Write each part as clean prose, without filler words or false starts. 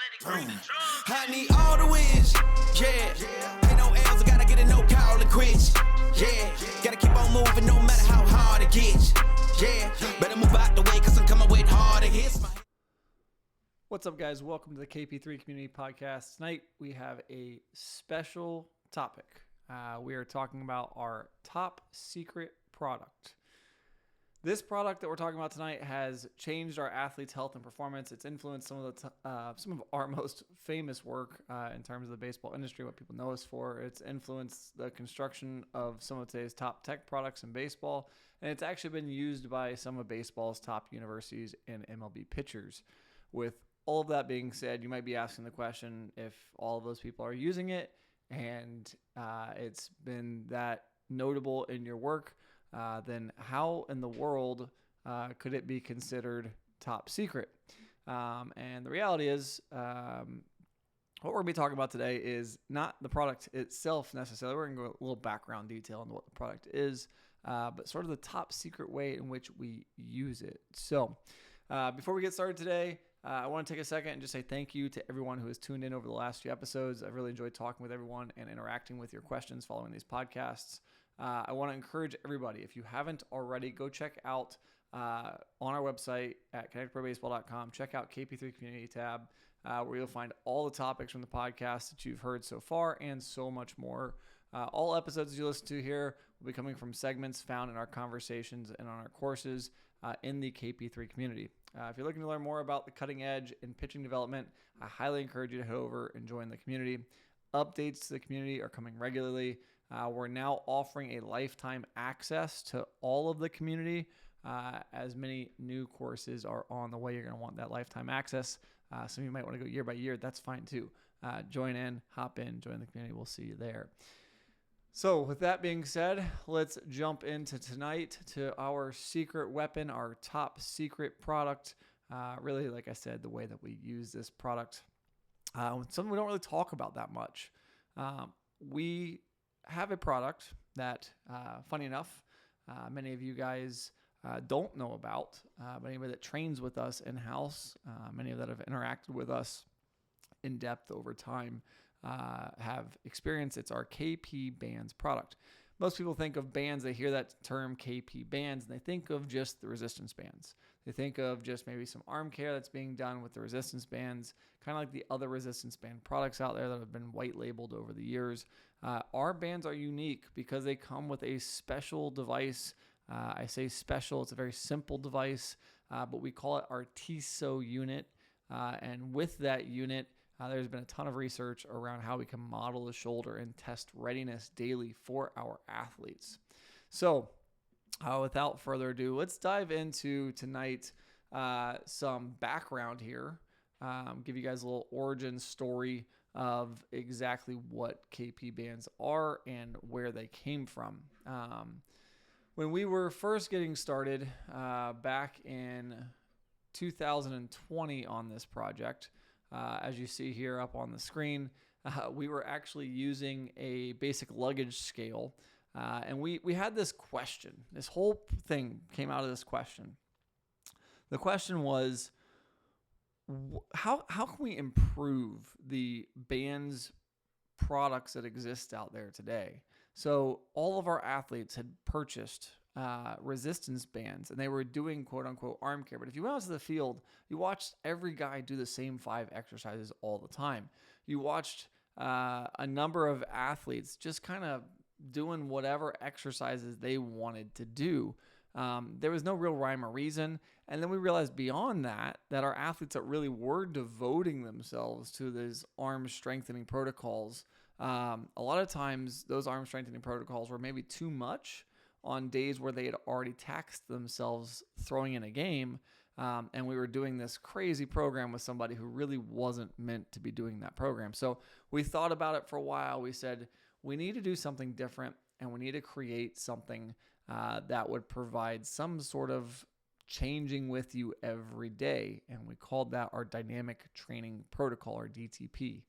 I need all the wins, yeah. Ain't no L's, I gotta get a no call and quits, yeah. Gotta keep on moving no matter how hard it gets, yeah. Better move out the way cause I'm coming with harder hits. What's up, guys? Welcome to the KP3 Community Podcast. Tonight we have a special topic. We are talking about our top secret product. This product that we're talking about tonight has changed our athletes' health and performance. It's influenced some of our most famous work in terms of the baseball industry, what people know us for. It's influenced the construction of some of today's top tech products in baseball, and it's actually been used by some of baseball's top universities and MLB pitchers. With all of that being said, you might be asking the question if all of those people are using it and it's been that notable in your work, then how in the world could it be considered top secret? And the reality is, what we're going to be talking about today is not the product itself necessarily. We're going to go a little background detail on what the product is, but sort of the top secret way in which we use it. So before we get started today, I want to take a second and just say thank you to everyone who has tuned in over the last few episodes. I've really enjoyed talking with everyone and interacting with your questions following these podcasts. I want to encourage everybody, if you haven't already, go check out on our website at connectedprobaseball.com. Check out KP3 Community tab, where you'll find all the topics from the podcast that you've heard so far and so much more. All episodes you listen to here will be coming from segments found in our conversations and on our courses in the KP3 community. If you're looking to learn more about the cutting edge in pitching development, I highly encourage you to head over and join the community. Updates to the community are coming regularly. We're now offering a lifetime access to all of the community. As many new courses are on the way, you're going to want that lifetime access. Some of you might want to go year by year. That's fine too. Join in, hop in, join the community. We'll see you there. So with that being said, let's jump into tonight to our secret weapon, our top secret product. Really, like I said, the way that we use this product. Something we don't really talk about that much. We have a product that, funny enough, many of you guys don't know about, but anybody that trains with us in-house, many of that have interacted with us in depth over time, have experienced. It's our KP Bands product. Most people think of bands, they hear that term KP Bands, and they think of just the resistance bands. They think of just maybe some arm care that's being done with the resistance bands, kind of like the other resistance band products out there that have been white labeled over the years. Our bands are unique because they come with a special device. I say special, it's a very simple device, but we call it our TISO unit. And with that unit, there's been a ton of research around how we can model the shoulder and test readiness daily for our athletes. So without further ado, let's dive into tonight some background here. Give you guys a little origin story of exactly what KP bands are and where they came from. When we were first getting started back in 2020 on this project, as you see here up on the screen, we were actually using a basic luggage scale. And we had this question. This whole thing came out of this question. The question was, how can we improve the bands products that exist out there today? So all of our athletes had purchased resistance bands, and they were doing quote unquote arm care. But if you went out to the field, you watched every guy do the same 5 exercises all the time. You watched a number of athletes just kind of doing whatever exercises they wanted to do. There was no real rhyme or reason. And then we realized beyond that our athletes that really were devoting themselves to these arm strengthening protocols, a lot of times those arm strengthening protocols were maybe too much on days where they had already taxed themselves throwing in a game. And we were doing this crazy program with somebody who really wasn't meant to be doing that program. So we thought about it for a while. We said, we need to do something different, and we need to create something that would provide some sort of changing with you every day. And we called that our dynamic training protocol, or DTP.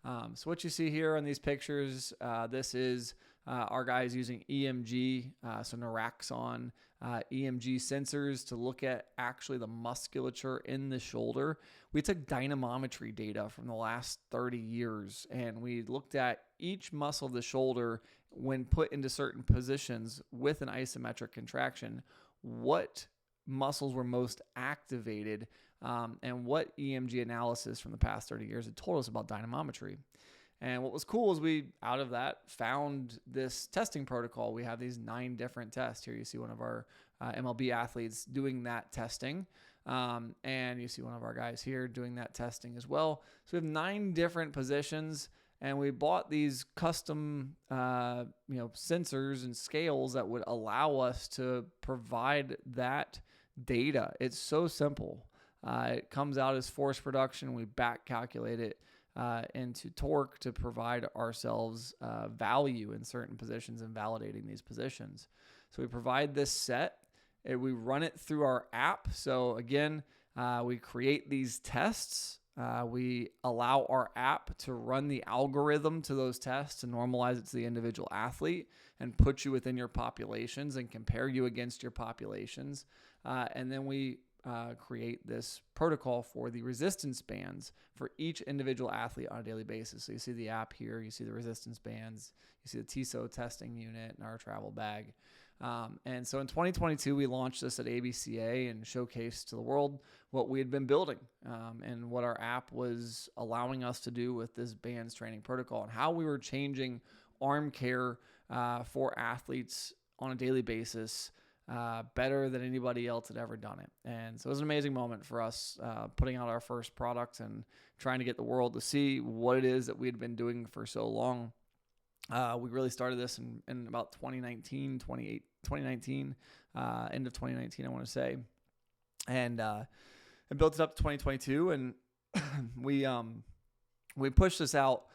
So what you see here in these pictures, this is our guys using EMG, so Naraxon, EMG sensors to look at actually the musculature in the shoulder. We took dynamometry data from the last 30 years, and we looked at each muscle of the shoulder when put into certain positions with an isometric contraction, what muscles were most activated, and what EMG analysis from the past 30 years had told us about dynamometry. And what was cool is we, out of that, found this testing protocol. We have these 9 different tests. Here you see one of our MLB athletes doing that testing. And you see one of our guys here doing that testing as well. So we have 9 different positions, and we bought these custom sensors and scales that would allow us to provide that data. It's so simple. It comes out as force production. We back calculate it into torque to provide ourselves value in certain positions and validating these positions. So we provide this set. We run it through our app. So again, we create these tests. We allow our app to run the algorithm to those tests to normalize it to the individual athlete and put you within your populations and compare you against your populations. And then we create this protocol for the resistance bands for each individual athlete on a daily basis. So you see the app here, you see the resistance bands, you see the TISO testing unit and our travel bag. And so in 2022, we launched this at ABCA and showcased to the world what we had been building and what our app was allowing us to do with this bands training protocol and how we were changing arm care for athletes on a daily basis better than anybody else had ever done it. And so it was an amazing moment for us putting out our first product and trying to get the world to see what it is that we had been doing for so long. We really started this in about 2019, end of 2019, I want to say. And built it up to 2022, and we pushed this out.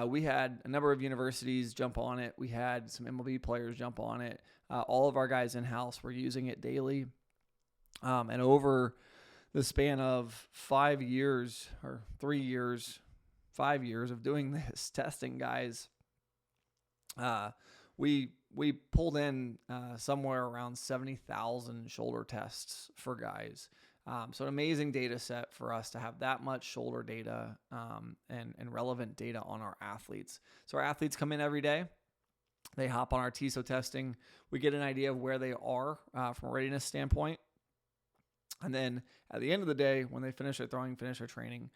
We had a number of universities jump on it. We had some MLB players jump on it. All of our guys in-house were using it daily. And over the span of 5 years or 3 years, 5 years of doing this testing, guys, we pulled in somewhere around 70,000 shoulder tests for guys. So an amazing data set for us to have that much shoulder data and relevant data on our athletes. So our athletes come in every day. They hop on our TISO testing. We get an idea of where they are from a readiness standpoint. And then at the end of the day, when they finish their throwing, finish their training,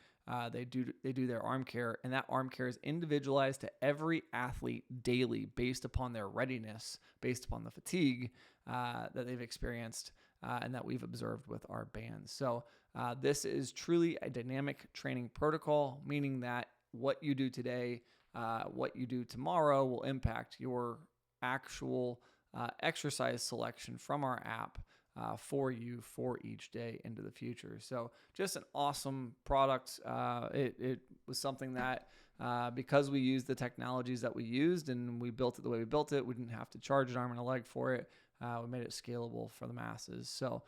they do their arm care, and that arm care is individualized to every athlete daily based upon their readiness, based upon the fatigue that they've experienced and that we've observed with our bands. So this is truly a dynamic training protocol, meaning that what you do today, what you do tomorrow will impact your actual exercise selection from our app for you for each day into the future. So just an awesome product. It was something that because we used the technologies that we used and we built it the way we built it, we didn't have to charge an arm and a leg for it. We made it scalable for the masses. So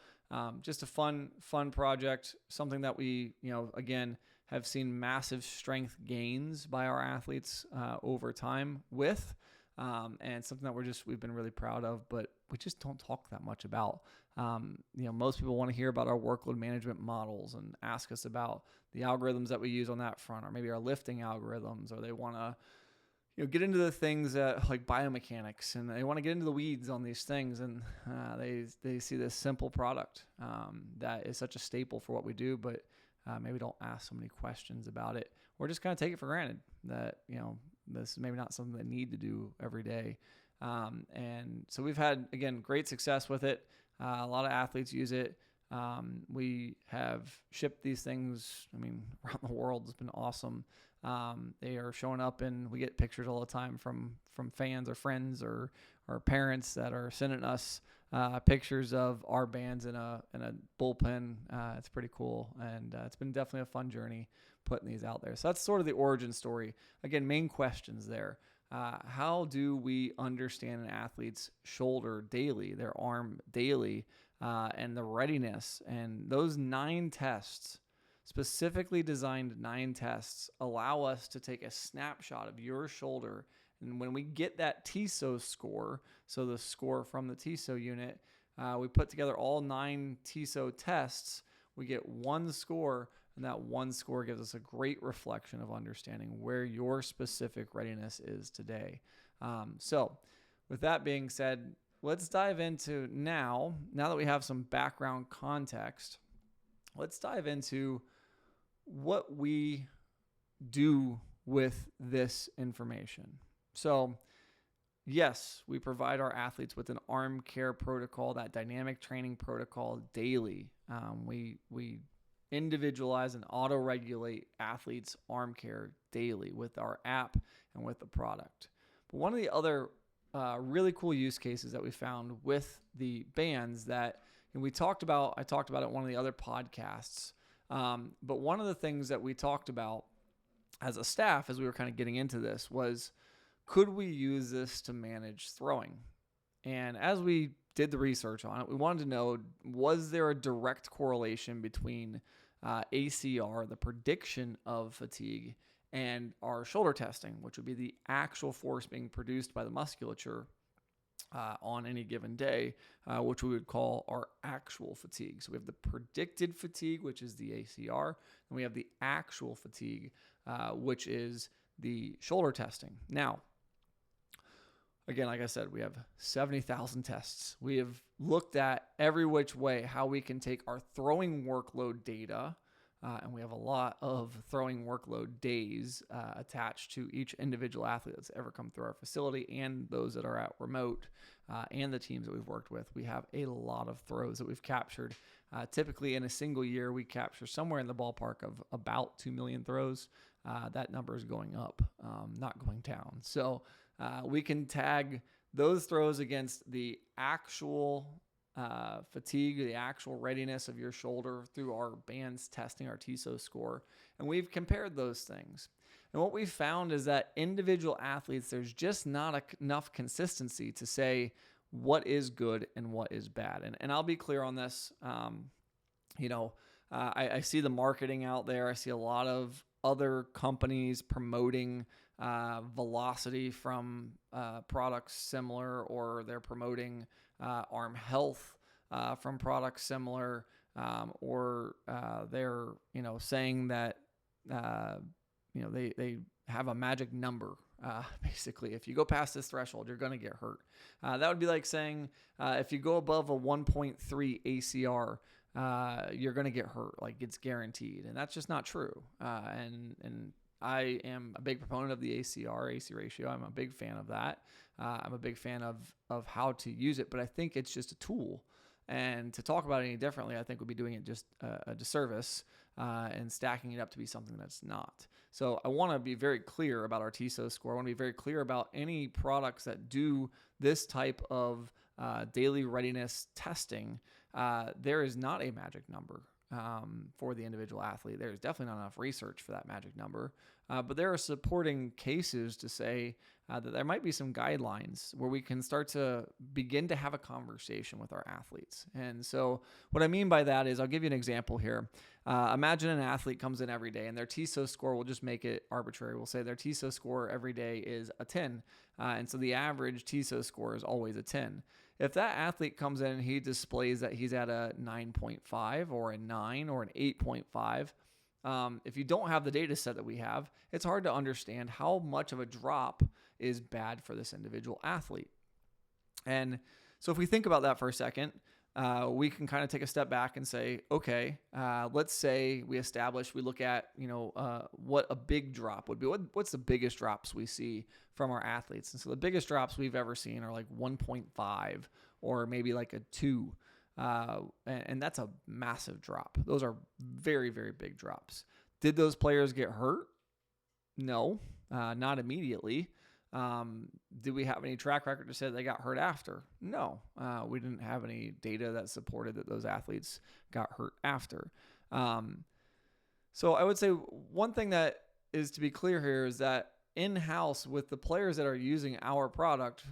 just a fun project, something that we, again, have seen massive strength gains by our athletes over time with, and something that we've been really proud of, but we just don't talk that much about. Most people want to hear about our workload management models and ask us about the algorithms that we use on that front, or maybe our lifting algorithms, or they want to get into the things that like biomechanics, and they want to get into the weeds on these things, and they see this simple product that is such a staple for what we do, but maybe don't ask so many questions about it, or just kind of take it for granted that this is maybe not something they need to do every day. And so we've had, again, great success with it. A lot of athletes use it. We have shipped these things, around the world. It's been awesome. They are showing up, and we get pictures all the time from fans or friends or parents that are sending us pictures of our bands in a bullpen. It's pretty cool, and it's been definitely a fun journey putting these out there. So that's sort of the origin story. Again, main questions there. How do we understand an athlete's shoulder daily, their arm daily, and the readiness? And those 9 tests, specifically designed 9 tests, allow us to take a snapshot of your shoulder And when we get that TISO score, so the score from the TISO unit, we put together all 9 TISO tests, we get one score, and that one score gives us a great reflection of understanding where your specific readiness is today. So with that being said, let's dive into now that we have some background context, let's dive into what we do with this information. So yes, we provide our athletes with an arm care protocol, that dynamic training protocol daily. We individualize and auto-regulate athletes' arm care daily with our app and with the product. But one of the other really cool use cases that we found with the bands that I talked about it in one of the other podcasts. But one of the things that we talked about as a staff as we were kind of getting into this was, could we use this to manage throwing? And as we did the research on it, we wanted to know, was there a direct correlation between ACR, the prediction of fatigue, and our shoulder testing, which would be the actual force being produced by the musculature on any given day, which we would call our actual fatigue. So we have the predicted fatigue, which is the ACR, and we have the actual fatigue, which is the shoulder testing. Now, again, like I said, we have 70,000 tests. We have looked at every which way how we can take our throwing workload data, and we have a lot of throwing workload days attached to each individual athlete that's ever come through our facility and those that are at remote and the teams that we've worked with. We have a lot of throws that we've captured. Typically in a single year, we capture somewhere in the ballpark of about 2 million throws. That number is going up, not going down. So we can tag those throws against the actual fatigue, the actual readiness of your shoulder through our bands testing, our TISO score. And we've compared those things. And what we found is that individual athletes, there's just not enough consistency to say what is good and what is bad. And I'll be clear on this. I see the marketing out there. I see a lot of other companies promoting velocity from products similar, or they're promoting arm health from products similar, or they're saying that they have a magic number. Basically, if you go past this threshold, you're going to get hurt. That would be like saying if you go above a 1.3 ACR, you're going to get hurt, like it's guaranteed. And that's just not true. And I am a big proponent of the ACR, AC ratio. I'm a big fan of that. I'm a big fan of how to use it, but I think it's just a tool. And to talk about it any differently, I think would be doing it just a disservice and stacking it up to be something that's not. So I want to be very clear about our TISO score. I want to be very clear about any products that do this type of daily readiness testing. There is not a magic number for the individual athlete. There's definitely not enough research for that magic number. But there are supporting cases to say that there might be some guidelines where we can start to begin to have a conversation with our athletes. And so what I mean by that is, I'll give you an example here. Imagine an athlete comes in every day and their TISO score, we'll just make it arbitrary. We'll say their TISO score every day is a 10. And so the average TISO score is always a 10. If that athlete comes in and he displays that he's at a 9.5 or a 9 or an 8.5, if you don't have the data set that we have, it's hard to understand how much of a drop is bad for this individual athlete. And so if we think about that for a second, we can kind of take a step back and say, okay, let's say we look at, what a big drop would be. What's the biggest drops we see from our athletes? And so the biggest drops we've ever seen are like 1.5 or maybe like a 2. And that's a massive drop. Those are very, very big drops. Did those players get hurt? No, not immediately. Did we have any track record to say they got hurt after? No, we didn't have any data that supported that those athletes got hurt after. So I would say one thing that is to be clear here is that in-house with the players that are using our product,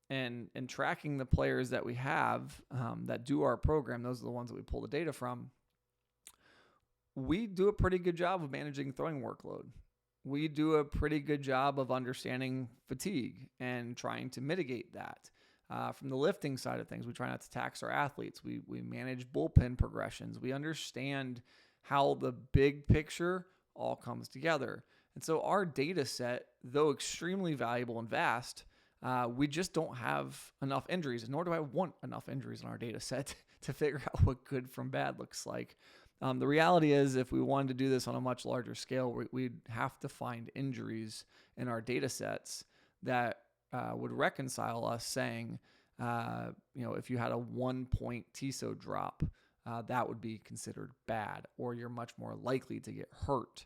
and tracking the players that we have that do our program, those are the ones that we pull the data from, we do a pretty good job of managing throwing workload. we do a pretty good job of understanding fatigue and trying to mitigate that. From the lifting side of things, we try not to tax our athletes. We manage bullpen progressions. We understand how the big picture all comes together. And so our data set, though extremely valuable and vast, we just don't have enough injuries, nor do I want enough injuries in our data set to figure out what good from bad looks like. The reality is, if we wanted to do this on a much larger scale, we'd have to find injuries in our data sets that would reconcile us saying, if you had a 1-point TISO drop, that would be considered bad, or you're much more likely to get hurt.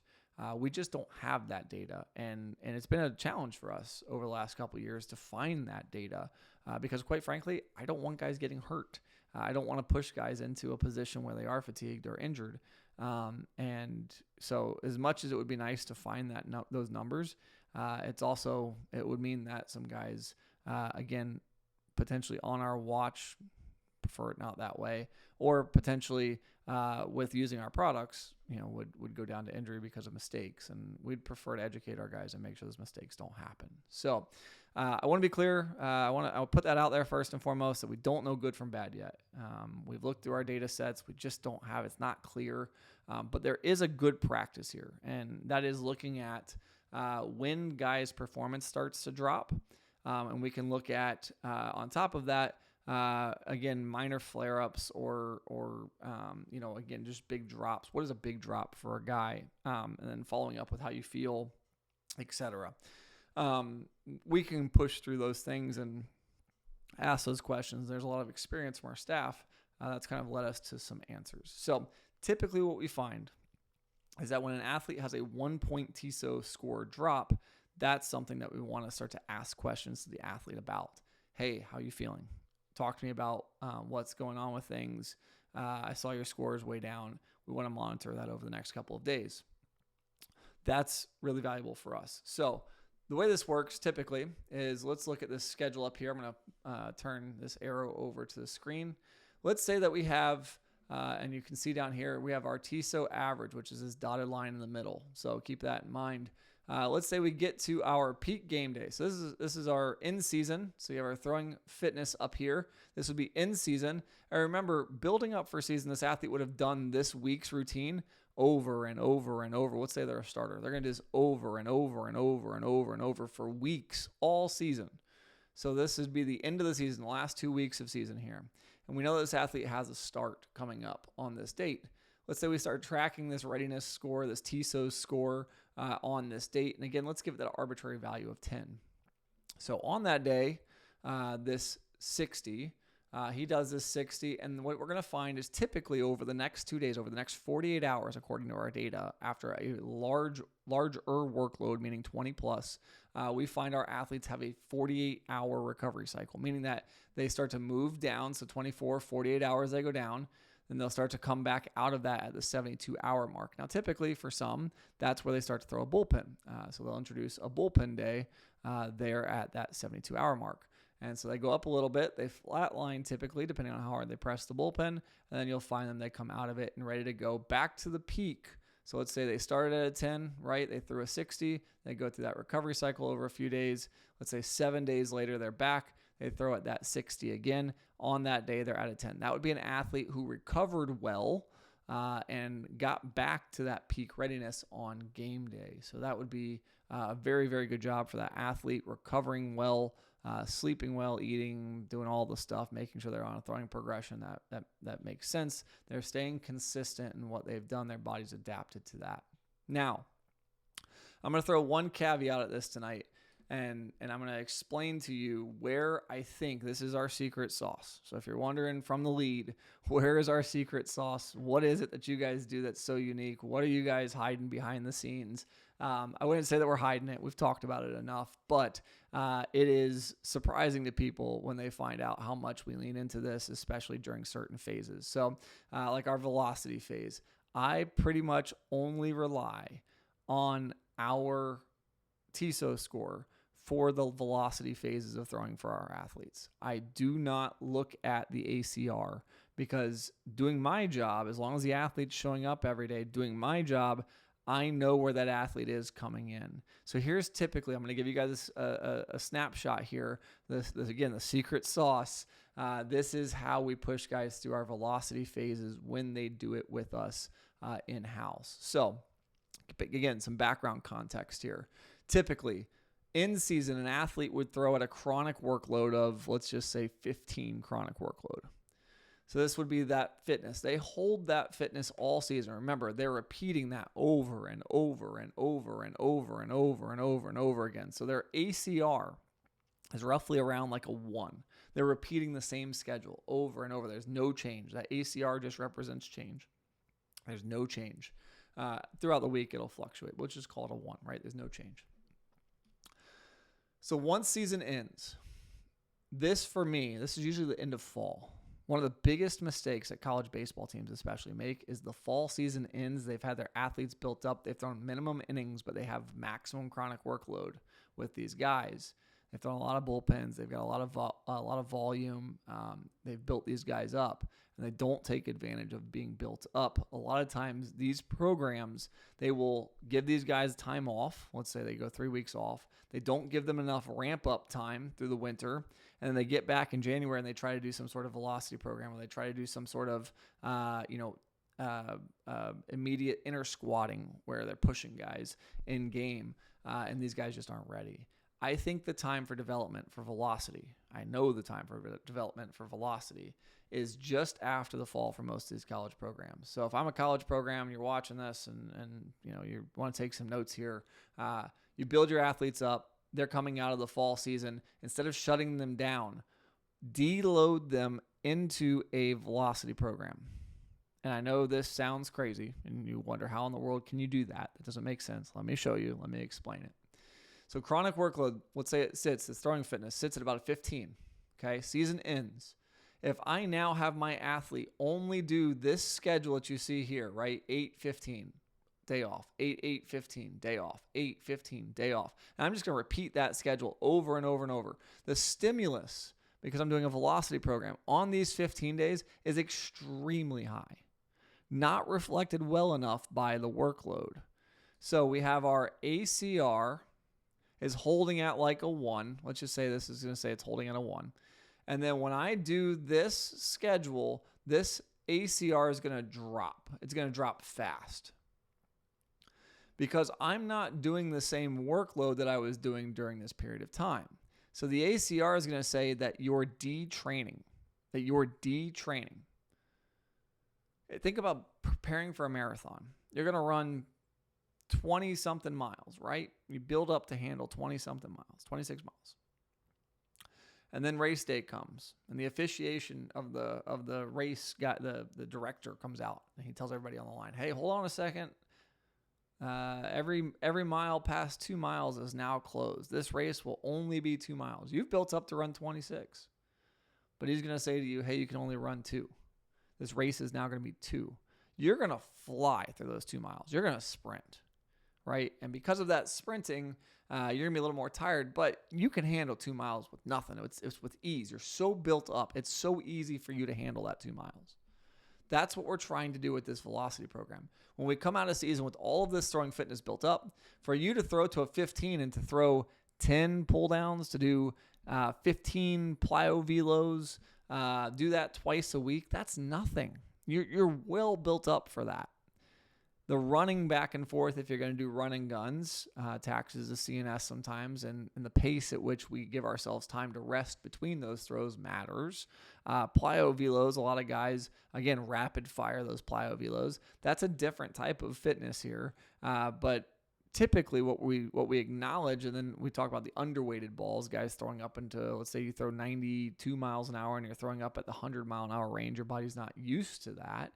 We just don't have that data, and it's been a challenge for us over the last couple of years to find that data because, quite frankly, I don't want guys getting hurt. I don't want to push guys into a position where they are fatigued or injured. And so as much as it would be nice to find those numbers, it would mean that some guys, again, potentially on our watch, prefer it not that way, or potentially with using our products, would go down to injury because of mistakes. And we'd prefer to educate our guys and make sure those mistakes don't happen. So I want to be clear. I'll put that out there first and foremost, that we don't know good from bad yet. We've looked through our data sets. We just don't have, it's not clear. But there is a good practice here, and that is looking at when guys' performance starts to drop. And we can look at, on top of that, again, minor flare-ups or again, just big drops. What is a big drop for a guy? And then following up with how you feel, etc. We can push through those things and ask those questions. There's a lot of experience from our staff that's kind of led us to some answers. So typically what we find is that when an athlete has a 1-point TISO score drop, that's something that we want to start to ask questions to the athlete about. Hey, how are you feeling? Talk to me about what's going on with things. I saw your scores way down. We want to monitor that over the next couple of days. That's really valuable for us. So the way this works typically is, let's look at this schedule up here. I'm going to turn this arrow over to the screen. Let's say that we have, and you can see down here, we have our TISO average, which is this dotted line in the middle. So keep that in mind. Let's say we get to our peak game day. So this is our in season. So you have our throwing fitness up here. This would be in season. And remember, building up for season, this athlete would have done this week's routine over and over and over. Let's say they're a starter. They're going to do this over and over and over and over and over for weeks, all season. So this would be the end of the season, the last 2 weeks of season here. And we know this athlete has a start coming up on this date. Let's say we start tracking this readiness score, this TISO score on this date. And again, let's give it that arbitrary value of 10. So on that day, this 60, he does this 60. And what we're going to find is typically over the next 2 days, over the next 48 hours, according to our data, after a larger workload, meaning 20 plus, we find our athletes have a 48-hour recovery cycle, meaning that they start to move down. So 24, 48 hours they go down. Then they'll start to come back out of that at the 72-hour mark. Now, typically for some, that's where they start to throw a bullpen. So they'll introduce a bullpen day there at that 72-hour mark. And so they go up a little bit. They flatline typically, depending on how hard they press the bullpen. And then you'll find them, they come out of it and ready to go back to the peak. So let's say they started at a 10, right? They threw a 60. They go through that recovery cycle over a few days. Let's say 7 days later, they're back. They throw at that 60 again. On that day, they're at a 10. That would be an athlete who recovered well and got back to that peak readiness on game day. So that would be a very, very good job for that athlete, recovering well, sleeping well, eating, doing all the stuff, making sure they're on a throwing progression that makes sense. They're staying consistent in what they've done. Their body's adapted to that. Now, I'm going to throw one caveat at this tonight. And I'm going to explain to you where I think this is our secret sauce. So if you're wondering from the lead, where is our secret sauce? What is it that you guys do that's so unique? What are you guys hiding behind the scenes? I wouldn't say that we're hiding it. We've talked about it enough. But it is surprising to people when they find out how much we lean into this, especially during certain phases. So like our velocity phase, I pretty much only rely on our TISO score for the velocity phases of throwing for our athletes. I do not look at the ACR because doing my job, as long as the athlete's showing up every day, doing my job, I know where that athlete is coming in. So here's typically, I'm going to give you guys a snapshot here. This again, the secret sauce. This is how we push guys through our velocity phases when they do it with us in-house. So again, some background context here. Typically, in season, an athlete would throw at a chronic workload of, let's just say, 15 chronic workload. So this would be that fitness. They hold that fitness all season. Remember, they're repeating that over and over and over and over and over and over and over again. So their ACR is roughly around like a 1. They're repeating the same schedule over and over. There's no change. That ACR just represents change. There's no change. Throughout the week, it'll fluctuate. We'll just call it a 1, right? There's no change. So once season ends, this for me, this is usually the end of fall. One of the biggest mistakes that college baseball teams especially make is the fall season ends. They've had their athletes built up. They've thrown minimum innings, but they have maximum chronic workload with these guys. They've thrown a lot of bullpens. They've got a lot of volume. They've built these guys up, and they don't take advantage of being built up. A lot of times, these programs, they will give these guys time off. Let's say they go 3 weeks off. They don't give them enough ramp-up time through the winter, and then they get back in January and they try to do some sort of velocity program, or they try to do some sort of, immediate inner squatting where they're pushing guys in game, and these guys just aren't ready. I think the time for development for velocity, I know the time for development for velocity is just after the fall for most of these college programs. So if I'm a college program, you're watching this and you want to take some notes here, you build your athletes up. They're coming out of the fall season. Instead of shutting them down, deload them into a velocity program. And I know this sounds crazy, and you wonder how in the world can you do that? That doesn't make sense. Let me show you. Let me explain it. So chronic workload, let's say it's throwing fitness, sits at about a 15. Okay, season ends. If I now have my athlete only do this schedule that you see here, right? 8-15, day off. 8-8-15, day off. 8-15, day off. And I'm just going to repeat that schedule over and over and over. The stimulus, because I'm doing a velocity program, on these 15 days is extremely high. Not reflected well enough by the workload. So we have our ACR is holding at like a 1. Let's just say this is going to say it's holding at a 1. And then when I do this schedule, this ACR is going to drop. It's going to drop fast because I'm not doing the same workload that I was doing during this period of time. So the ACR is going to say that you're detraining, Think about preparing for a marathon. You're going to run 20-something miles, right? You build up to handle 20-something miles, 26 miles. And then race day comes, and the officiation of the race the director comes out, and he tells everybody on the line, "Hey, hold on a second. Every mile past 2 miles is now closed. This race will only be 2 miles. You've built up to run 26." But he's going to say to you, "Hey, you can only run 2. This race is now going to be 2. You're going to fly through those 2 miles. You're going to sprint." Right? And because of that sprinting, you're going to be a little more tired, but you can handle 2 miles with nothing. It's with ease. You're so built up. It's so easy for you to handle that 2 miles. That's what we're trying to do with this velocity program. When we come out of season with all of this throwing fitness built up, for you to throw to a 15 and to throw 10 pull downs, to do 15 plyo velos, do that twice a week, that's nothing. You're well built up for that. The running back and forth, if you're going to do running guns, taxes the CNS sometimes, and the pace at which we give ourselves time to rest between those throws matters. Plyo velos, a lot of guys, again, rapid fire those plyo velos. That's a different type of fitness here, but typically what we acknowledge, and then we talk about the underweighted balls, guys throwing up into, let's say you throw 92 miles an hour and you're throwing up at the 100 mile an hour range. Your body's not used to that.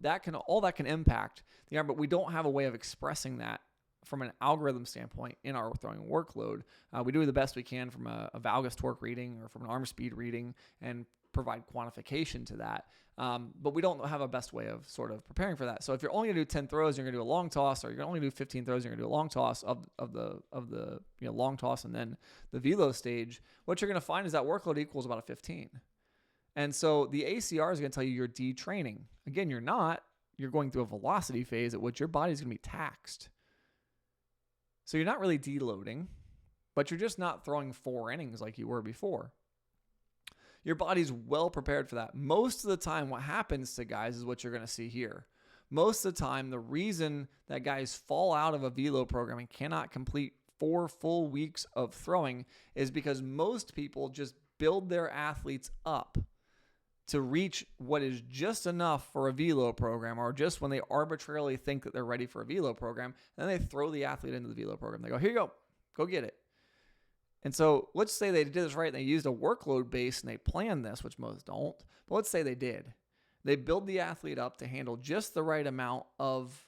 That can impact the arm, but we don't have a way of expressing that from an algorithm standpoint in our throwing workload. We do the best we can from a valgus torque reading or from an arm speed reading and provide quantification to that. But we don't have a best way of sort of preparing for that. So if you're only going to do 10 throws, you're going to do a long toss, or you're going to only do 15 throws, you're going to do a long toss of the long toss and then the velo stage, what you're going to find is that workload equals about a 15. And so the ACR is going to tell you you're detraining. Again, you're not. you're going through a velocity phase at which your body's going to be taxed. So you're not really deloading, but you're just not throwing 4 innings like you were before. Your body's well prepared for that. Most of the time, what happens to guys is what you're going to see here. Most of the time, the reason that guys fall out of a velo program and cannot complete 4 full weeks of throwing is because most people just build their athletes up to reach what is just enough for a velo program, or just when they arbitrarily think that they're ready for a velo program, and then they throw the athlete into the velo program. They go, here you go get it. And so let's say they did this right and they used a workload base and they planned this, which most don't, but let's say they did. They build the athlete up to handle just the right amount of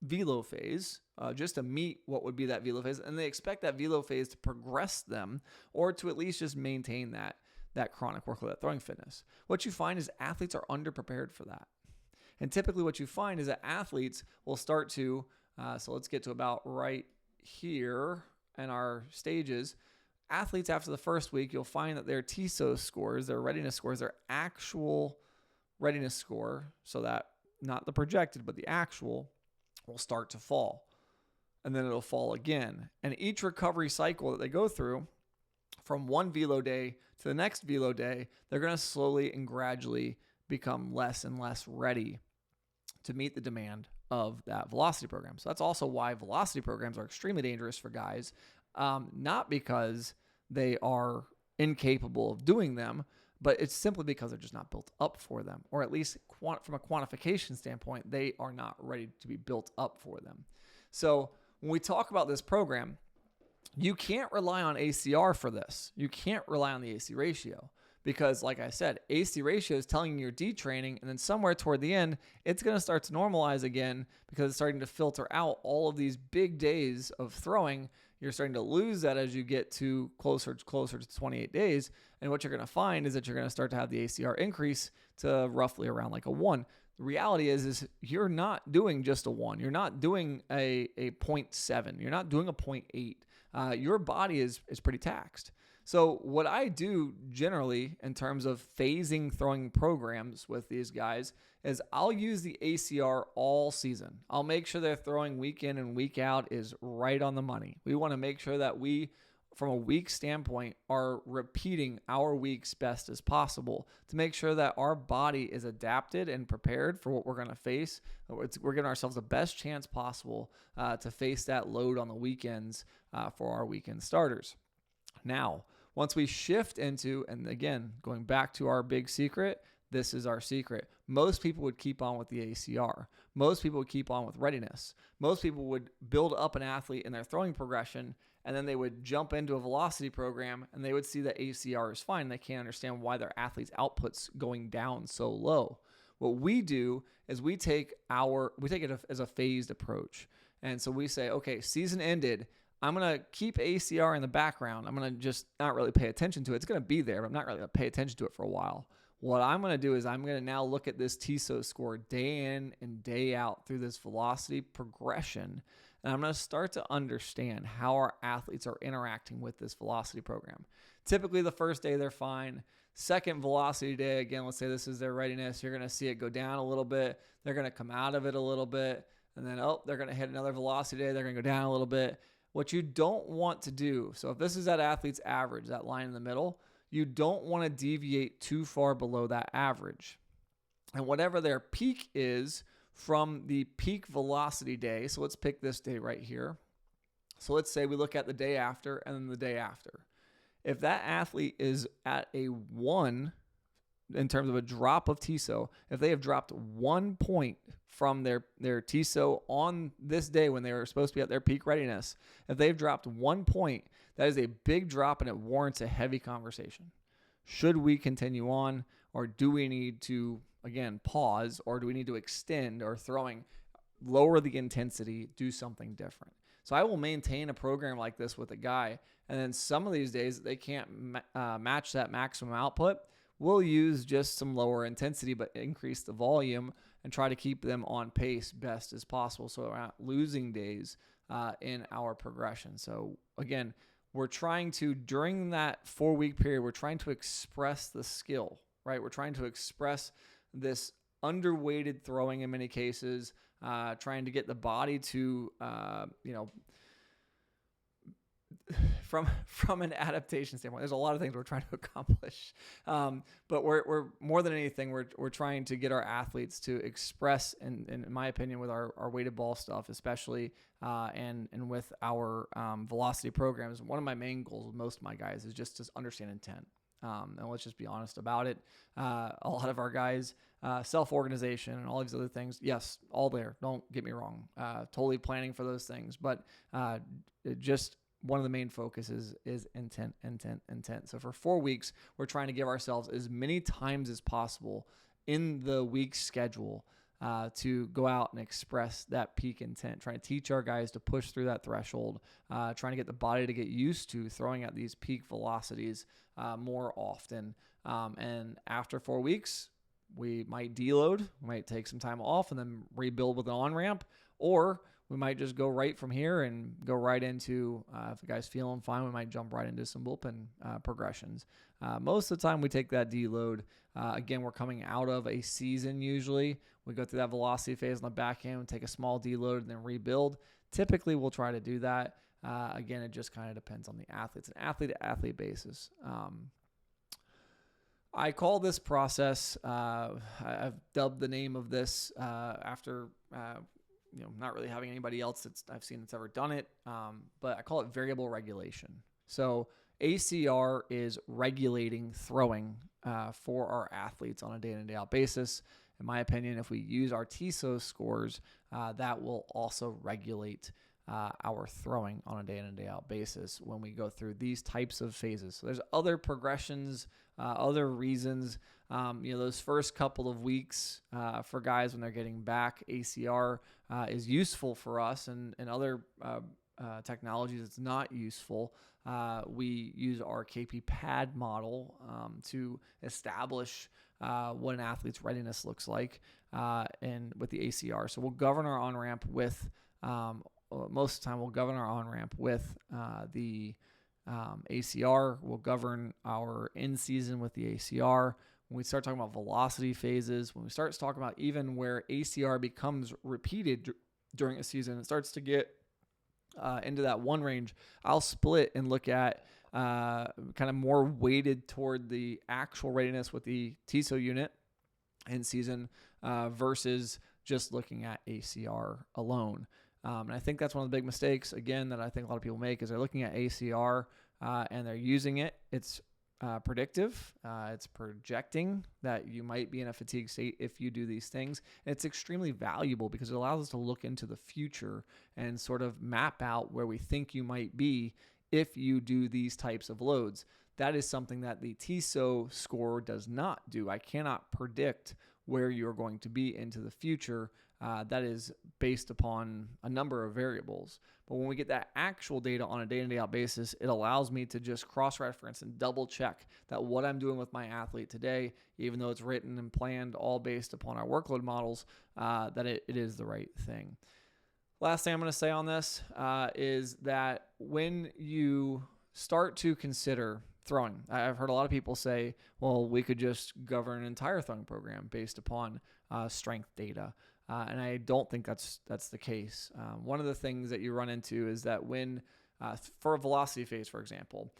velo phase, just to meet what would be that velo phase, and they expect that velo phase to progress them, or to at least just maintain that chronic workload, that throwing fitness. What you find is athletes are underprepared for that. And typically what you find is that athletes will start to, so let's get to about right here in our stages. Athletes after the first week, you'll find that their TSO scores, their readiness scores, their actual readiness score, so that not the projected, but the actual, will start to fall. And then it'll fall again. And each recovery cycle that they go through, from one velo day to the next velo day, they're going to slowly and gradually become less and less ready to meet the demand of that velocity program. So that's also why velocity programs are extremely dangerous for guys, not because they are incapable of doing them, but it's simply because they're just not built up for them, or at least from a quantification standpoint, they are not ready to be built up for them. So when we talk about this program, you can't rely on ACR for this. You can't rely on the AC ratio because, like I said, AC ratio is telling you you're detraining, and then somewhere toward the end, it's going to start to normalize again because it's starting to filter out all of these big days of throwing. You're starting to lose that as you get to closer to 28 days. And what you're going to find is that you're going to start to have the ACR increase to roughly around like a 1. The reality is you're not doing just a 1. You're not doing a 0.7. You're not doing a 0.8. Your body is pretty taxed. So what I do generally in terms of phasing throwing programs with these guys is I'll use the ACR all season. I'll make sure they're throwing week in and week out is right on the money. We want to make sure that we, from a week standpoint, are repeating our weeks best as possible to make sure that our body is adapted and prepared for what we're going to face. We're giving ourselves the best chance possible to face that load on the weekends for our weekend starters. Now, once we shift into, and again, going back to our big secret, this is our secret. Most people would keep on with the ACR. Most people would keep on with readiness. Most people would build up an athlete in their throwing progression, and then they would jump into a velocity program, and they would see that ACR is fine. They can't understand why their athlete's output's going down so low. What we do is we take it as a phased approach. And so we say, okay, season ended. I'm going to keep ACR in the background. I'm going to just not really pay attention to it. It's going to be there, but I'm not really going to pay attention to it for a while. What I'm going to do is I'm going to now look at this TSO score day in and day out through this velocity progression, and I'm going to start to understand how our athletes are interacting with this velocity program. Typically, the first day, they're fine. Second velocity day, again, let's say this is their readiness. You're going to see it go down a little bit. They're going to come out of it a little bit, and then, they're going to hit another velocity day. They're going to go down a little bit. What you don't want to do, so if this is that athlete's average, that line in the middle, you don't want to deviate too far below that average. And whatever their peak is from the peak velocity day, so let's pick this day right here. So let's say we look at the day after and then the day after. If that athlete is at a 1 in terms of a drop of TSO, if they have dropped 1 point from their TSO on this day when they were supposed to be at their peak readiness, if they've dropped 1 point, that is a big drop and it warrants a heavy conversation. Should we continue on, or do we need to, again, pause, or do we need to extend or lower the intensity, do something different? So I will maintain a program like this with a guy, and then some of these days they can't match that maximum output. We'll use just some lower intensity, but increase the volume and try to keep them on pace best as possible so we're not losing days in our progression. So again, we're trying to, during that 4-week period, we're trying to express the skill, right? We're trying to express this underweighted throwing in many cases, trying to get the body to, from an adaptation standpoint. There's a lot of things we're trying to accomplish, but we're more than anything, we're trying to get our athletes to express, and in my opinion, with our weighted ball stuff, especially, and with our velocity programs. One of my main goals with most of my guys is just to understand intent. And let's just be honest about it. A lot of our guys, self-organization and all these other things, yes, all there. Don't get me wrong. Totally planning for those things, but just one of the main focuses is intent. So for 4 weeks, we're trying to give ourselves as many times as possible in the week schedule to go out and express that peak intent, trying to teach our guys to push through that threshold, trying to get the body to get used to throwing at these peak velocities more often. And after 4 weeks, we might deload, we might take some time off and then rebuild with an on-ramp, or we might just go right from here and go right into, if the guy's feeling fine, we might jump right into some bullpen progressions. Most of the time we take that deload. Again, we're coming out of a season usually. We go through that velocity phase on the back end, take a small deload, and then rebuild. Typically, we'll try to do that. Again, it just kind of depends on the athletes, an athlete-to-athlete basis. I call this process, I've dubbed the name of this after not really having anybody else I've seen that's ever done it, but I call it variable regulation. So ACR is regulating throwing for our athletes on a day-in and day-out basis. In my opinion, if we use our TISO scores, that will also regulate our throwing on a day-in and day-out basis when we go through these types of phases. So there's other progressions, other reasons. Those first couple of weeks for guys when they're getting back, ACR is useful for us, and other technologies it's not useful. We use our KP pad model to establish what an athlete's readiness looks like, and with the ACR. So we'll govern our on-ramp with, most of the time we'll govern our on-ramp with the ACR. We'll govern our in-season with the ACR. When we start talking about velocity phases, when we start talking about even where ACR becomes repeated during a season, it starts to get into that one range, I'll split and look at kind of more weighted toward the actual readiness with the TISO unit in season versus just looking at ACR alone. And I think that's one of the big mistakes, again, that I think a lot of people make is they're looking at ACR and they're using it. It's predictive. It's projecting that you might be in a fatigue state if you do these things. And it's extremely valuable because it allows us to look into the future and sort of map out where we think you might be if you do these types of loads. That is something that the TISO score does not do. I cannot predict where you're going to be into the future. That is based upon a number of variables. But when we get that actual data on a day-in, day-out basis, it allows me to just cross-reference and double-check that what I'm doing with my athlete today, even though it's written and planned all based upon our workload models, that it is the right thing. Last thing I'm going to say on this is that when you start to consider throwing, I've heard a lot of people say, well, we could just govern an entire throwing program based upon strength data. And I don't think that's the case. One of the things that you run into is that when, for a velocity phase, for example,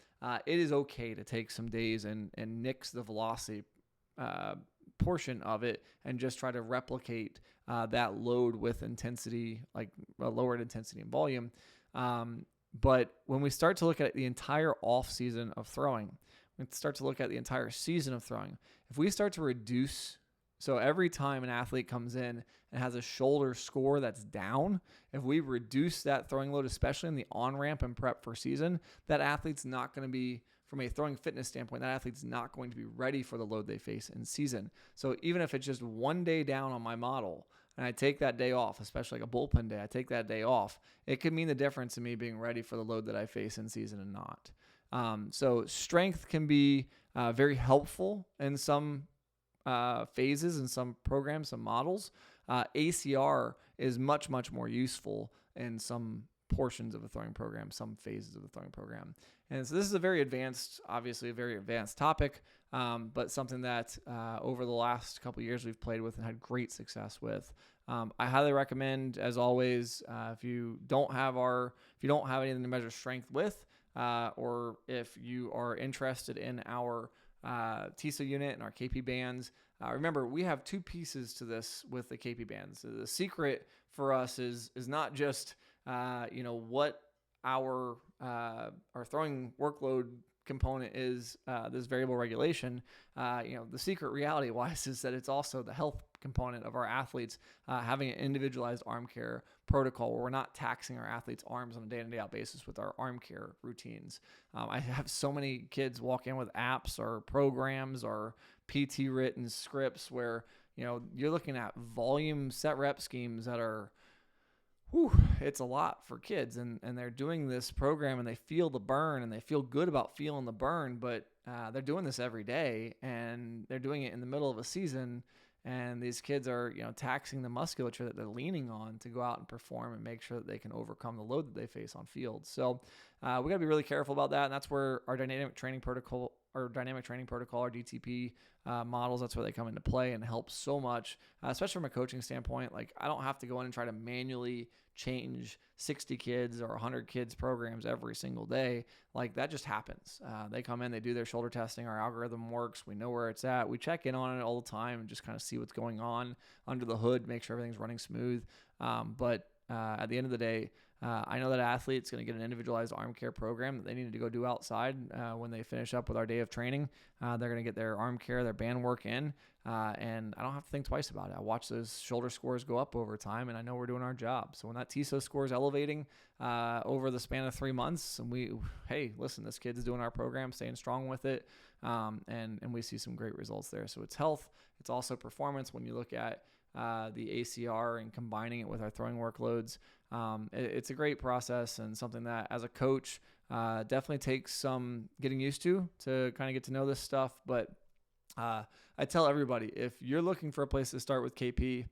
it is okay to take some days and nix the velocity portion of it and just try to replicate that load with intensity, like a lowered intensity and volume. But when we start to look at the entire off season of throwing, we start to look at the entire season of throwing. If we start to reduce, so every time an athlete comes in and has a shoulder score that's down, if we reduce that throwing load, especially in the on-ramp and prep for season, that athlete's not going to be, from a throwing fitness standpoint, that athlete's not going to be ready for the load they face in season. So even if it's just one day down on my model, and I take that day off, especially like a bullpen day, I take that day off, it could mean the difference in me being ready for the load that I face in season and not. So strength can be very helpful in some phases in some programs, some models. ACR is much, much more useful in some portions of the throwing program, some phases of the throwing program. And so this is a very advanced topic, but something that over the last couple of years we've played with and had great success with. I highly recommend, as always, if you don't have anything to measure strength with, or if you are interested in our TISO unit and our KP bands, remember we have two pieces to this with the KP bands. So the secret for us is not just what our throwing workload component is, this variable regulation. The secret reality wise is that it's also the health component of our athletes having an individualized arm care protocol where we're not taxing our athletes' arms on a day-in, day-out basis with our arm care routines. I have so many kids walk in with apps or programs or PT written scripts where you're looking at volume set rep schemes that are it's a lot for kids, and they're doing this program and they feel the burn and they feel good about feeling the burn, but they're doing this every day and they're doing it in the middle of a season, and these kids are taxing the musculature that they're leaning on to go out and perform and make sure that they can overcome the load that they face on field. So we got to be really careful about that, and that's where our dynamic training protocol, our DTP models, that's where they come into play and help so much, especially from a coaching standpoint. Like, I don't have to go in and try to manually change 60 kids or 100 kids programs every single day. Like, that just happens. They come in, they do their shoulder testing, our algorithm works, we know where it's at, we check in on it all the time and just kind of see what's going on under the hood, make sure everything's running smooth. But at the end of the day, I know that an athlete's going to get an individualized arm care program that they need to go do outside when they finish up with our day of training. They're going to get their arm care, their band work in, and I don't have to think twice about it. I watch those shoulder scores go up over time, and I know we're doing our job. So when that TISO score is elevating over the span of 3 months, and listen, this kid's doing our program, staying strong with it, and we see some great results there. So it's health. It's also performance when you look at the ACR and combining it with our throwing workloads. It's a great process and something that as a coach definitely takes some getting used to kind of get to know this stuff. But I tell everybody, if you're looking for a place to start with KP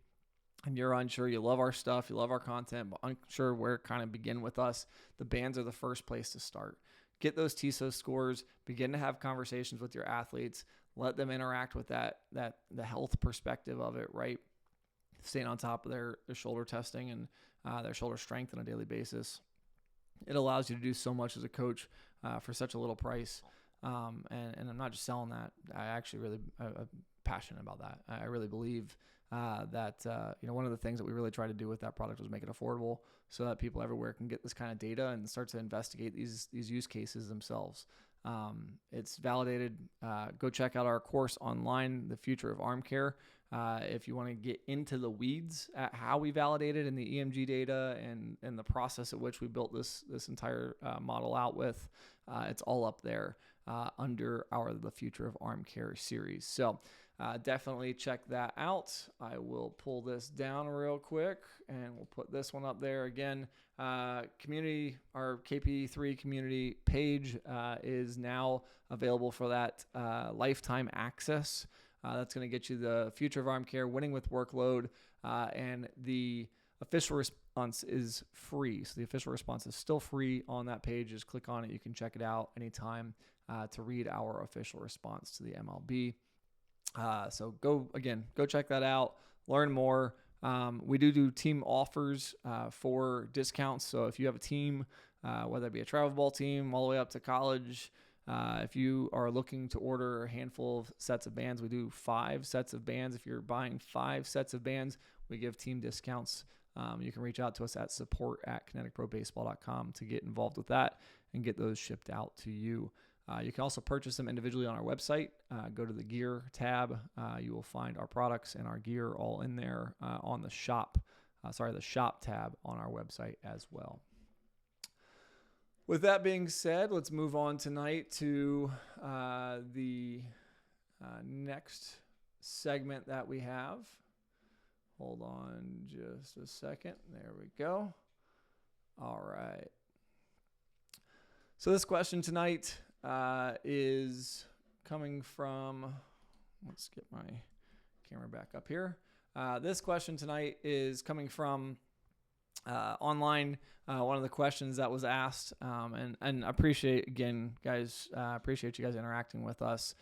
and you're unsure, you love our stuff, you love our content, but unsure where to kind of begin with us, the bands are the first place to start. Get those TISO scores, begin to have conversations with your athletes, let them interact with the health perspective of it, right? Staying on top of their shoulder testing and their shoulder strength on a daily basis. It allows you to do so much as a coach for such a little price. And I'm not just selling that. I actually really I'm passionate about that. I really believe that one of the things that we really try to do with that product was make it affordable so that people everywhere can get this kind of data and start to investigate these use cases themselves. It's validated. Go check out our course online, The Future of Arm Care. If you want to get into the weeds at how we validated in the EMG data and the process at which we built this entire model out with, it's all up there under our The Future of Arm Care series. So definitely check that out. I will pull this down real quick and we'll put this one up there again. Community, our KP3 community page is now available for that lifetime access. That's going to get you the Future of Arm Care, Winning with Workload, and the official response is free. So the official response is still free on that page. Just click on it. You can check it out anytime to read our official response to the MLB. So go check that out. Learn more. We do team offers for discounts. So if you have a team, whether it be a travel ball team all the way up to college, if you are looking to order a handful of sets of bands, we do 5 sets of bands. If you're buying 5 sets of bands, we give team discounts. You can reach out to us at support@kineticprobaseball.com to get involved with that and get those shipped out to you. You can also purchase them individually on our website. Go to the gear tab. You will find our products and our gear all in there on the shop tab on our website as well. With that being said, let's move on tonight to the next segment that we have. Hold on just a second. There we go. All right. So this question tonight is coming from, let's get my camera back up here. This question tonight is coming from online, one of the questions that was asked, and I appreciate, again, guys, appreciate you guys interacting with us,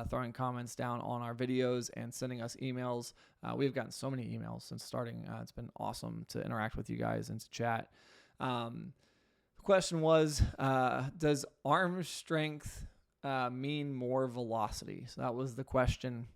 throwing comments down on our videos and sending us emails. We've gotten so many emails since starting. It's been awesome to interact with you guys and to chat. The question was, does arm strength mean more velocity? So that was the question.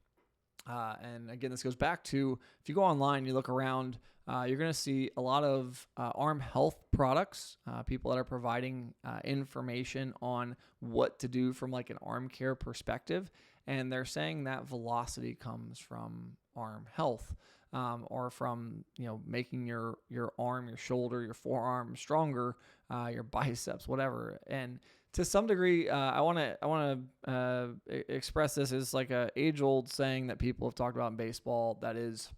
And again, this goes back to, if you go online, you look around, you're going to see a lot of arm health products, people that are providing information on what to do from like an arm care perspective. And they're saying that velocity comes from arm health, or from, making your arm, your shoulder, your forearm stronger, your biceps, whatever. And to some degree, I want to express this as like a age-old saying that people have talked about in baseball. That is,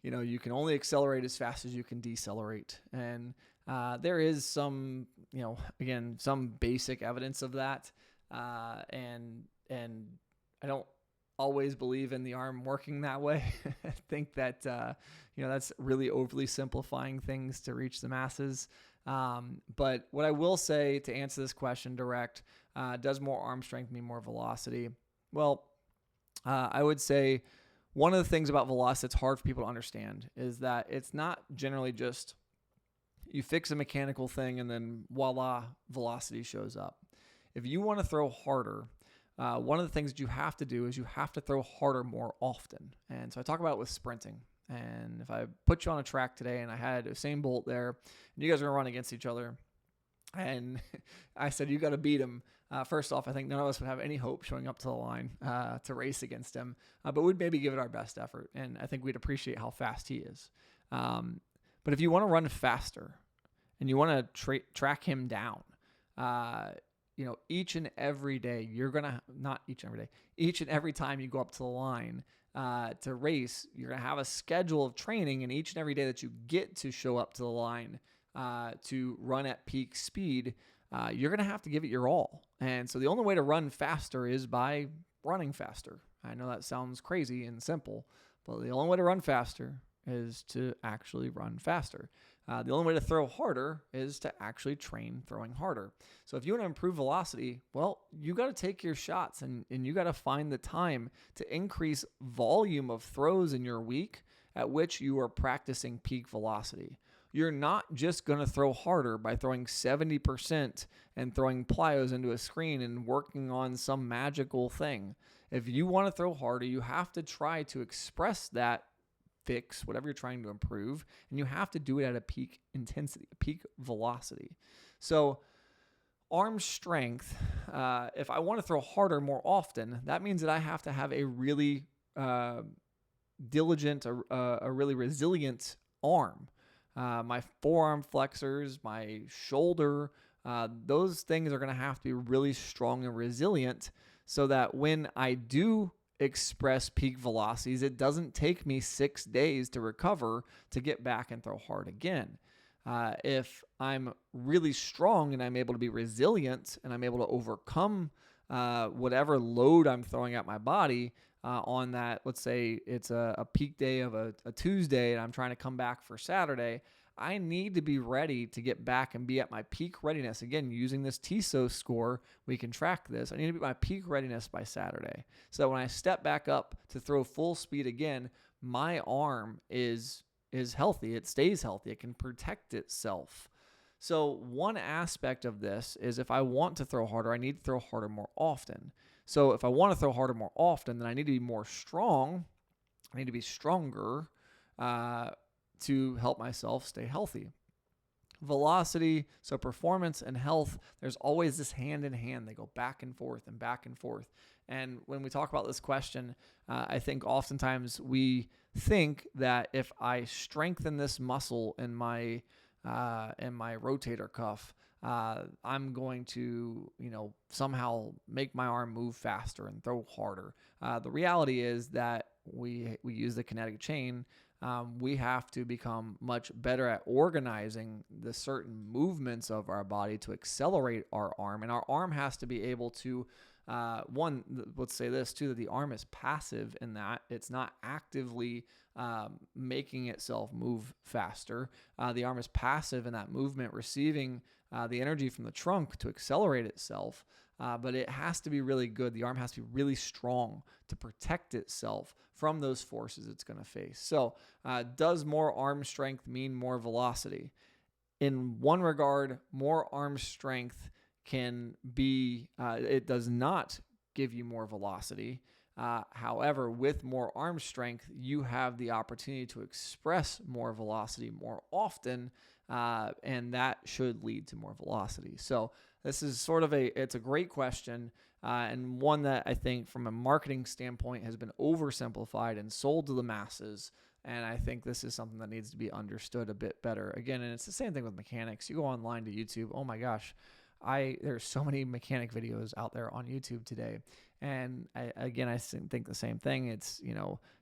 you can only accelerate as fast as you can decelerate, and there is some, again, some basic evidence of that, and I don't always believe in the arm working that way. I think that that's really overly simplifying things to reach the masses. But what I will say to answer this question direct, does more arm strength mean more velocity? Well, I would say one of the things about velocity that's hard for people to understand is that it's not generally just you fix a mechanical thing and then voila, velocity shows up. If you want to throw harder, one of the things that you have to do is you have to throw harder more often. And so I talk about it with sprinting. And if I put you on a track today and I had Usain Bolt there, and you guys are going to run against each other, and I said, you got to beat him. First off, I think none of us would have any hope showing up to the line to race against him, but we'd maybe give it our best effort. And I think we'd appreciate how fast he is. But if you want to run faster and you want to track him down, each and every day, each and every time you go up to the line to race, you're going to have a schedule of training, and each and every day that you get to show up to the line to run at peak speed, you're going to have to give it your all. And so the only way to run faster is by running faster. I know that sounds crazy and simple, but the only way to run faster is to actually run faster. The only way to throw harder is to actually train throwing harder. So if you want to improve velocity, well, you got to take your shots and you got to find the time to increase volume of throws in your week at which you are practicing peak velocity. You're not just going to throw harder by throwing 70% and throwing plyos into a screen and working on some magical thing. If you want to throw harder, you have to try to express that fix, whatever you're trying to improve, and you have to do it at a peak intensity, a peak velocity. So arm strength, if I want to throw harder more often, that means that I have to have a really diligent, a really resilient arm. My forearm flexors, my shoulder, those things are going to have to be really strong and resilient so that when I do express peak velocities, it doesn't take me 6 days to recover to get back and throw hard again. If I'm really strong and I'm able to be resilient and I'm able to overcome whatever load I'm throwing at my body on that, let's say it's a peak day of a Tuesday and I'm trying to come back for Saturday, I need to be ready to get back and be at my peak readiness. Again, using this TSO score, we can track this. I need to be at my peak readiness by Saturday. So that when I step back up to throw full speed again, my arm is healthy. It stays healthy. It can protect itself. So one aspect of this is if I want to throw harder, I need to throw harder more often. So if I want to throw harder more often, then I need to be more strong. I need to be stronger to help myself stay healthy. Velocity, so performance and health, there's always this hand in hand. They go back and forth and back and forth. And when we talk about this question, I think oftentimes we think that if I strengthen this muscle in my rotator cuff, I'm going to, somehow make my arm move faster and throw harder. The reality is that we use the kinetic chain. We have to become much better at organizing the certain movements of our body to accelerate our arm. And our arm has to be able to, let's say this too, that the arm is passive in that it's not actively making itself move faster. The arm is passive in that movement, receiving the energy from the trunk to accelerate itself. But it has to be really good. The arm has to be really strong to protect itself from those forces it's going to face. So does more arm strength mean more velocity? In one regard, more arm strength can be, it does not give you more velocity. However, with more arm strength, you have the opportunity to express more velocity more often, and that should lead to more velocity. So this is sort of it's a great question, and one that I think from a marketing standpoint has been oversimplified and sold to the masses. And I think this is something that needs to be understood a bit better. Again, and it's the same thing with mechanics. You go online to YouTube. Oh my gosh, there's so many mechanic videos out there on YouTube today. And I think the same thing. It's,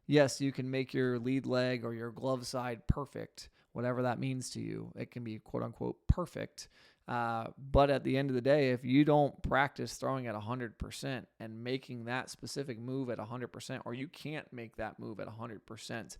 yes, you can make your lead leg or your glove side perfect, whatever that means to you. It can be quote unquote perfect. But at the end of the day, if you don't practice throwing at 100% and making that specific move at 100%, or you can't make that move at 100%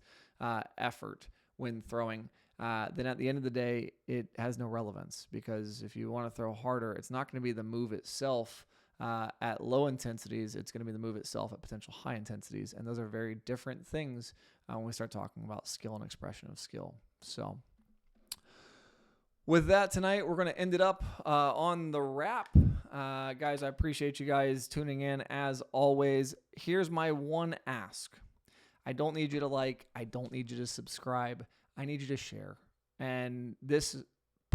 effort when throwing, then at the end of the day, it has no relevance, because if you want to throw harder, it's not going to be the move itself at low intensities. It's going to be the move itself at potential high intensities. And those are very different things when we start talking about skill and expression of skill. So with that, tonight, we're going to end it up on the wrap. Guys, I appreciate you guys tuning in as always. Here's my one ask. I don't need you to like. I don't need you to subscribe. I need you to share. And this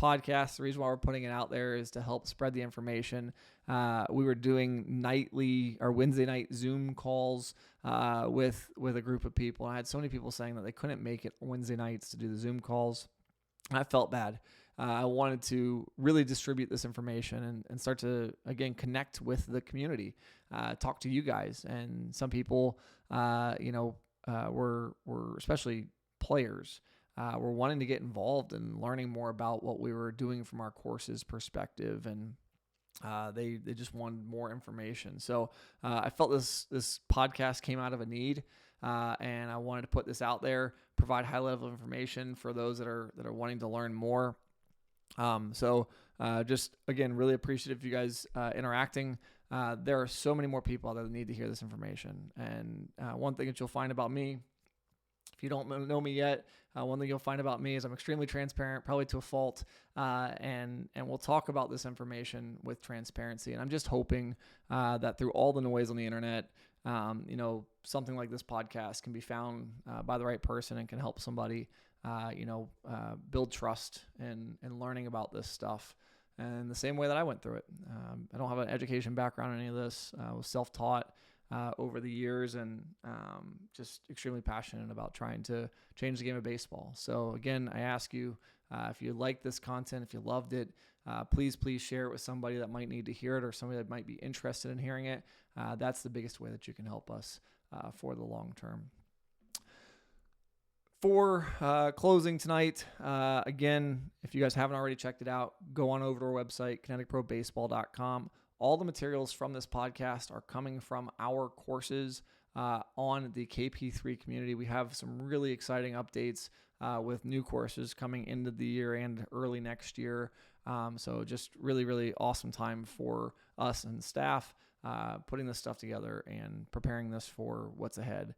podcast, the reason why we're putting it out there is to help spread the information. We were doing nightly or Wednesday night Zoom calls with a group of people. And I had so many people saying that they couldn't make it Wednesday nights to do the Zoom calls. I felt bad. I wanted to really distribute this information and start to, again, connect with the community, talk to you guys. And some people, were especially players, were wanting to get involved and learning more about what we were doing from our courses perspective. And they just wanted more information. So I felt this podcast came out of a need, and I wanted to put this out there, provide high level information for those that are wanting to learn more. So just again, really appreciative of you guys interacting. There are so many more people out there that need to hear this information. And one thing that you'll find about me, if you don't know me yet, one thing you'll find about me is I'm extremely transparent, probably to a fault, and we'll talk about this information with transparency. And I'm just hoping that through all the noise on the internet, something like this podcast can be found by the right person and can help somebody, build trust in learning about this stuff. And the same way that I went through it. I don't have an education background in any of this. I was self-taught over the years, and just extremely passionate about trying to change the game of baseball. So again, I ask you, if you like this content, if you loved it, please share it with somebody that might need to hear it, or somebody that might be interested in hearing it. That's the biggest way that you can help us for the long term. For closing tonight, again, if you guys haven't already checked it out, go on over to our website, kineticprobaseball.com. All the materials from this podcast are coming from our courses on the KP3 community. We have some really exciting updates with new courses coming into the year and early next year. So just really, really awesome time for us and staff putting this stuff together and preparing this for what's ahead.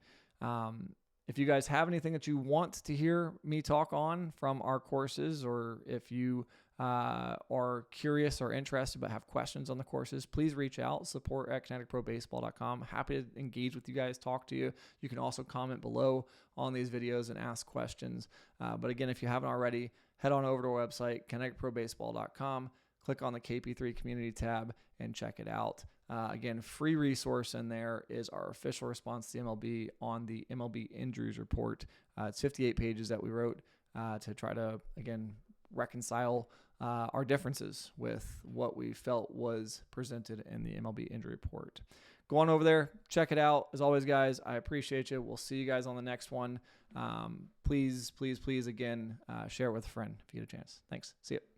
If you guys have anything that you want to hear me talk on from our courses, or if you are curious or interested but have questions on the courses, please reach out, support@kineticprobaseball.com. Happy to engage with you guys, talk to you. You can also comment below on these videos and ask questions. But again, if you haven't already, head on over to our website, kineticprobaseball.com, click on the KP3 community tab and check it out. Again, free resource in there is our official response to the MLB on the MLB injuries report. It's 58 pages that we wrote to try to, again, reconcile our differences with what we felt was presented in the MLB injury report. Go on over there, check it out. As always, guys, I appreciate you. We'll see you guys on the next one. Please, again, share it with a friend if you get a chance. Thanks. See you.